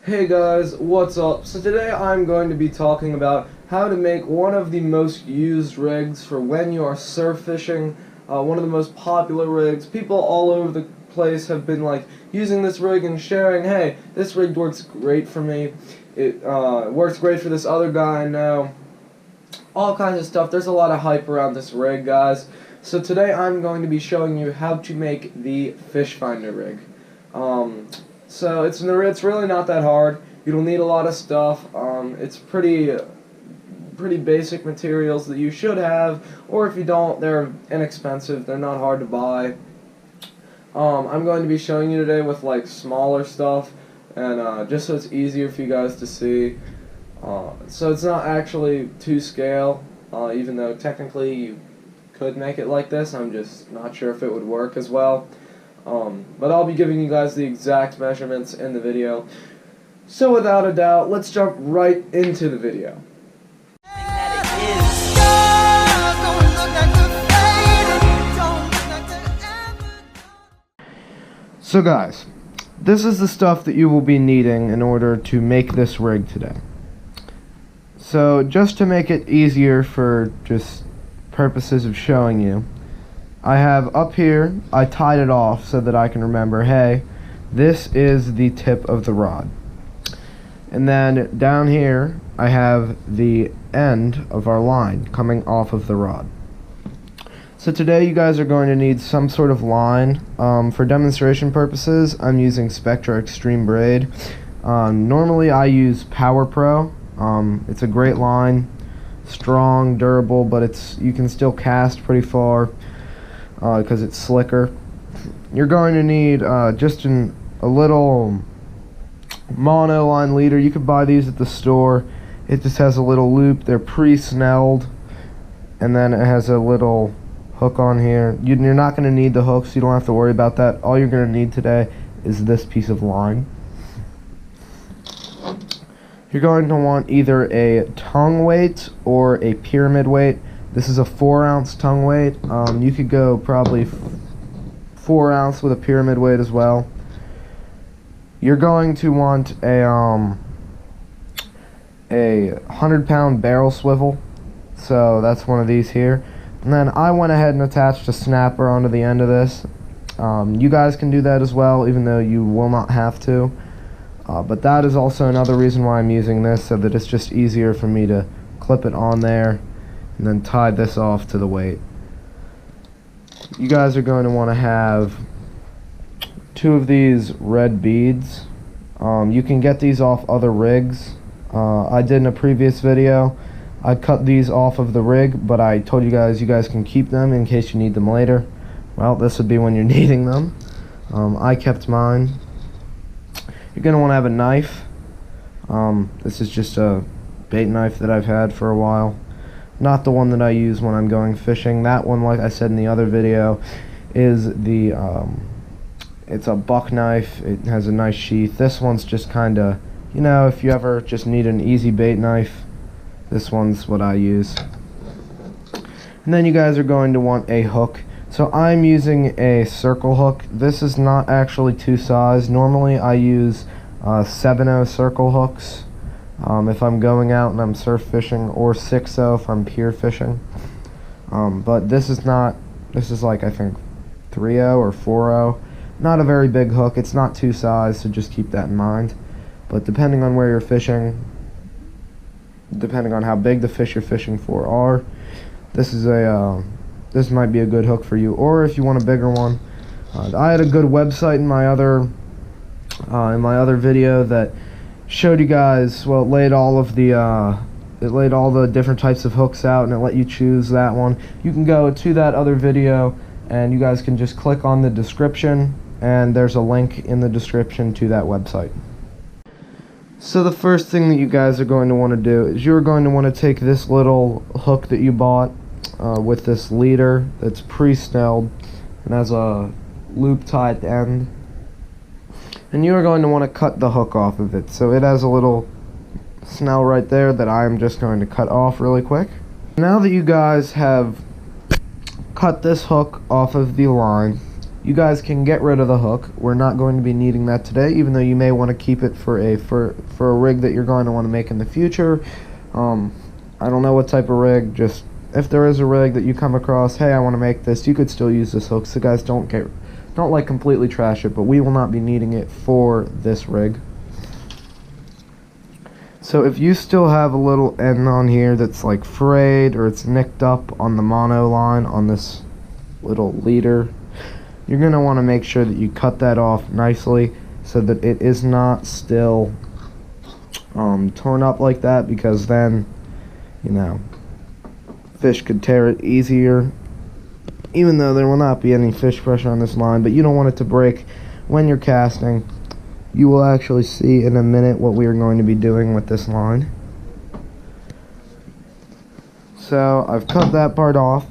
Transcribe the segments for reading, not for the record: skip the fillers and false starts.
Hey guys, what's up? So today I'm going to be talking about how to make one of the most used rigs for when you are surf fishing. One of the most popular rigs. People all over the place have been using this rig and sharing, hey, this rig works great for me. It works great for this other guy I know. All kinds of stuff. There's a lot of hype around this rig, guys. So today I'm going to be showing you how to make the fish finder rig. So it's really not that hard. You don't need a lot of stuff. It's pretty basic materials that you should have, or if you don't, they're inexpensive. They're not hard to buy. I'm going to be showing you today with smaller stuff, and just so it's easier for you guys to see. So it's not actually to scale, even though technically you could make it like this. I'm just not sure if it would work as well. But I'll be giving you guys the exact measurements in the video. So without a doubt, let's jump right into the video. So guys, this is the stuff that you will be needing in order to make this rig today. So just to make it easier for just purposes of showing you, I have up here, I tied it off so that I can remember, hey, this is the tip of the rod. And then down here, I have the end of our line coming off of the rod. So today you guys are going to need some sort of line. For demonstration purposes, I'm using Spectra Extreme Braid. Normally I use Power Pro. It's a great line, strong, durable, but you can still cast pretty far. Because it's slicker. You're going to need just a little monoline leader. You could buy these at the store. It just has a little loop. They're pre-snelled, and then it has a little hook on here. You're not going to need the hooks. You don't have to worry about that. All you're going to need today is this piece of line. You're going to want either a tongue weight or a pyramid weight. This is a 4-ounce tongue weight. You could go probably 4 ounce with a pyramid weight as well. You're going to want a 100-pound barrel swivel. So that's one of these here. And then I went ahead and attached a snapper onto the end of this. You guys can do that as well, even though you will not have to. But that is also another reason why I'm using this, so that it's just easier for me to clip it on there and then tie this off to the weight. You guys are going to want to have 2 of these red beads. You can get these off other rigs. I did in a previous video. I cut these off of the rig, but I told you guys can keep them in case you need them later. Well, this would be when you're needing them. I kept mine. You're going to want to have a knife. This is just a bait knife that I've had for a while. Not the one that I use when I'm going fishing. That one, like I said in the other video, is it's a buck knife. It has a nice sheath. This one's just kind of, if you ever just need an easy bait knife, this one's what I use. And then you guys are going to want a hook. So I'm using a circle hook. This is not actually 2 size. Normally I use 7/0 circle hooks if I'm going out and I'm surf fishing, or 6/0 if I'm pier fishing. But this is I think 3/0 or 4/0. Not a very big hook. It's not 2 size, so just keep that in mind. But depending on where you're fishing, depending on how big the fish you're fishing for are, this might be a good hook for you. Or if you want a bigger one, I had a good website in my other video that showed you guys, well, it laid all the different types of hooks out, and it let you choose that one. You can go to that other video, and you guys can just click on the description, and there's a link in the description to that website. So the first thing that you guys are going to want to do is you're going to want to take this little hook that you bought with this leader that's pre-snelled and has a loop tie at the end. And you are going to want to cut the hook off of it. So it has a little snell right there that I'm just going to cut off really quick. Now that you guys have cut this hook off of the line, you guys can get rid of the hook. We're not going to be needing that today, even though you may want to keep it for a rig that you're going to want to make in the future. I don't know what type of rig, just if there is a rig that you come across, hey, I want to make this, you could still use this hook. So guys, don't like completely trash it, but we will not be needing it for this rig. So if you still have a little end on here that's like frayed or it's nicked up on the mono line on this little leader, you're going to want to make sure that you cut that off nicely so that it is not still torn up like that, because then, you know, fish could tear it easier, even though there will not be any fish pressure on this line. But you don't want it to break when you're casting. You will actually see in a minute what we are going to be doing with this line. So I've cut that part off.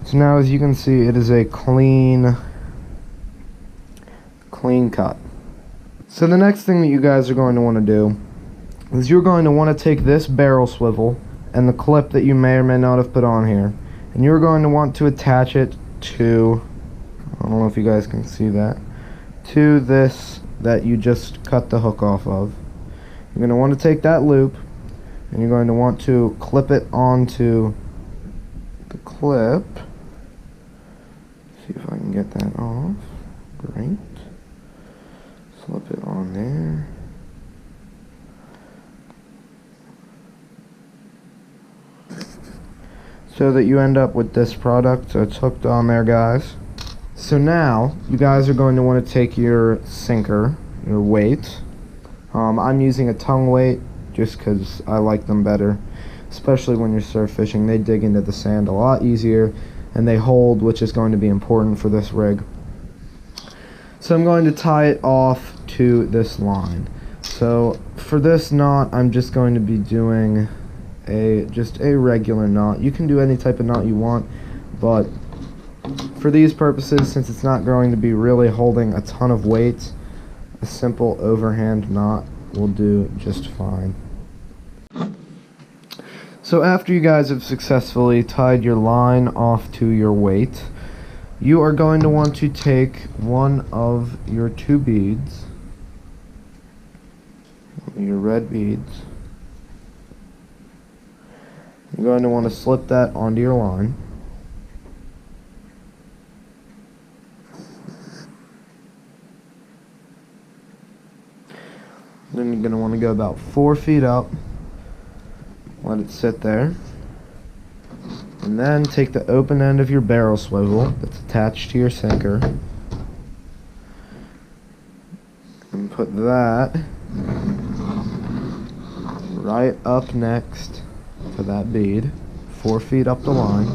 So now, as you can see, it is a clean cut. So the next thing that you guys are going to want to do is you're going to want to take this barrel swivel and the clip that you may or may not have put on here, and you're going to want to attach it to, I don't know if you guys can see that, to this that you just cut the hook off of. You're going to want to take that loop and you're going to want to clip it onto the clip. See if I can get that off. Great. Slip it on there. So that you end up with this product. So it's hooked on there, guys. So now you guys are going to want to take your sinker, your weight. I'm using a tongue weight just because I like them better, especially when you're surf fishing. They dig into the sand a lot easier and they hold, which is going to be important for this rig. So I'm going to tie it off to this line. So for this knot, I'm just going to be doing just a regular knot. You can do any type of knot you want, but for these purposes, since it's not going to be really holding a ton of weight, a simple overhand knot will do just fine. So after you guys have successfully tied your line off to your weight, you are going to want to take one of your two beads, your red beads. You're going to want to slip that onto your line. Then you're going to want to go about 4 feet up, let it sit there, and then take the open end of your barrel swivel that's attached to your sinker and put that right up next to that bead, 4 feet up the line.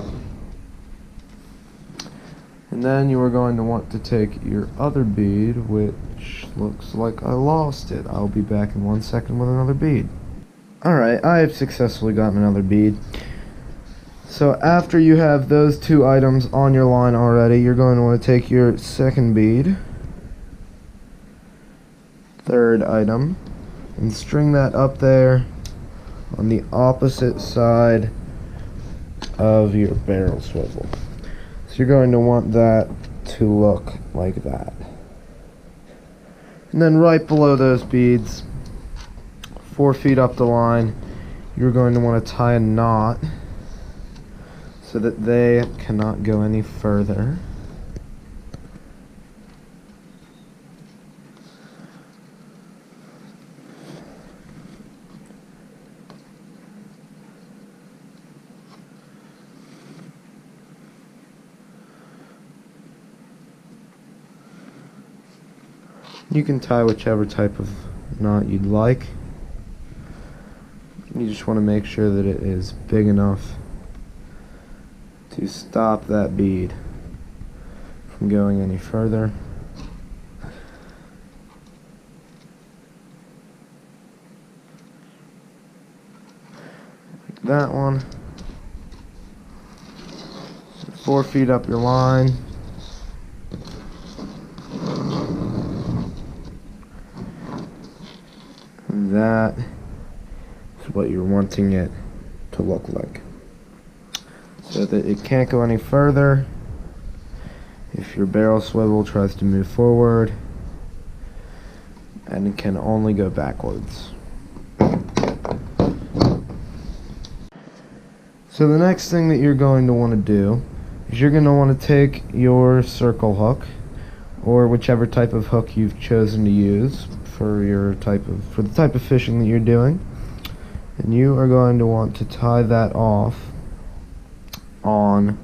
And then you are going to want to take your other bead, which looks like I lost it. I'll be back in 1 second with another bead. Alright, I have successfully gotten another bead. So after you have those two items on your line already, you're going to want to take your second bead, third item, and string that up there on the opposite side of your barrel swivel. So you're going to want that to look like that. And then right below those beads, 4 feet up the line, you're going to want to tie a knot so that they cannot go any further. You can tie whichever type of knot you'd like. You just want to make sure that it is big enough to stop that bead from going any further. Like that one. 4 feet up your line. That is what you're wanting it to look like, so that it can't go any further if your barrel swivel tries to move forward, and it can only go backwards. So the next thing that you're going to want to do is you're going to want to take your circle hook, or whichever type of hook you've chosen to use for the type of fishing that you're doing, and you are going to want to tie that off on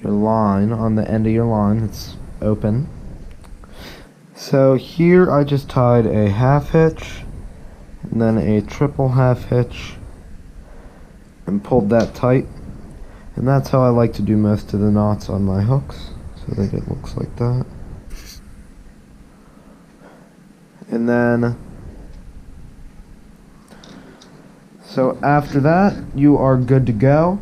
your line, on the end of your line that's open. So here I just tied a half hitch and then a triple half hitch and pulled that tight, and that's how I like to do most of the knots on my hooks, so that it looks like that. And then so after that, you are good to go.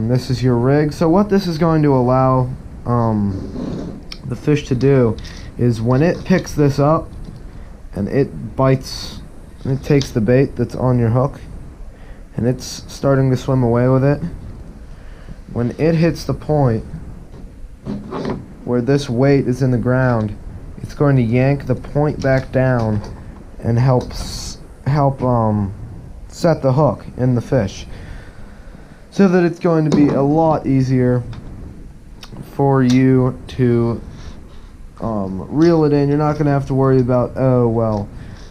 This is your rig. So what this is going to allow the fish to do is when it picks this up and it bites and it takes the bait that's on your hook and it's starting to swim away with it, when it hits the point where this weight is in the ground, it's going to yank the point back down and help set the hook in the fish, so that it's going to be a lot easier for you to reel it in. You're not going to have to worry about, oh well,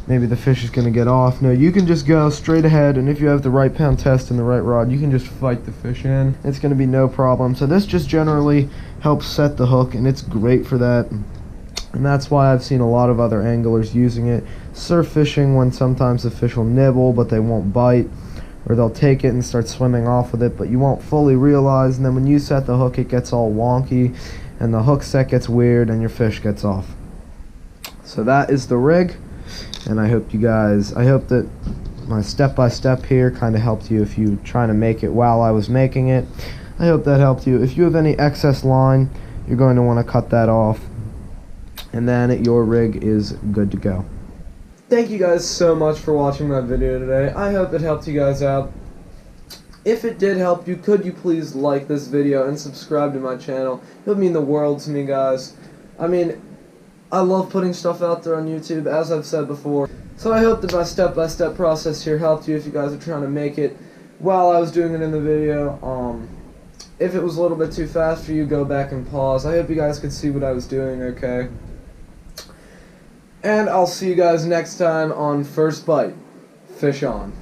maybe the fish is going to get off. No, you can just go straight ahead, and if you have the right pound test and the right rod, you can just fight the fish in. It's going to be no problem. So this just generally helps set the hook, and it's great for that. And that's why I've seen a lot of other anglers using it. Surf fishing, when sometimes the fish will nibble but they won't bite, or they'll take it and start swimming off with it, but you won't fully realize, and then when you set the hook it gets all wonky and the hook set gets weird and your fish gets off. So that is the rig, and I hope that my step-by-step here kind of helped you if you're trying to make it while I was making it. I hope that helped you. If you have any excess line, you're going to want to cut that off, and then your rig is good to go. Thank you guys so much for watching my video today. I hope it helped you guys out. If it did help you, could you please like this video and subscribe to my channel? It would mean the world to me, guys. I mean, I love putting stuff out there on YouTube, as I've said before. So I hope that my step-by-step process here helped you if you guys are trying to make it while I was doing it in the video. If it was a little bit too fast for you, go back and pause. I hope you guys could see what I was doing, okay? And I'll see you guys next time on First Bite. Fish on.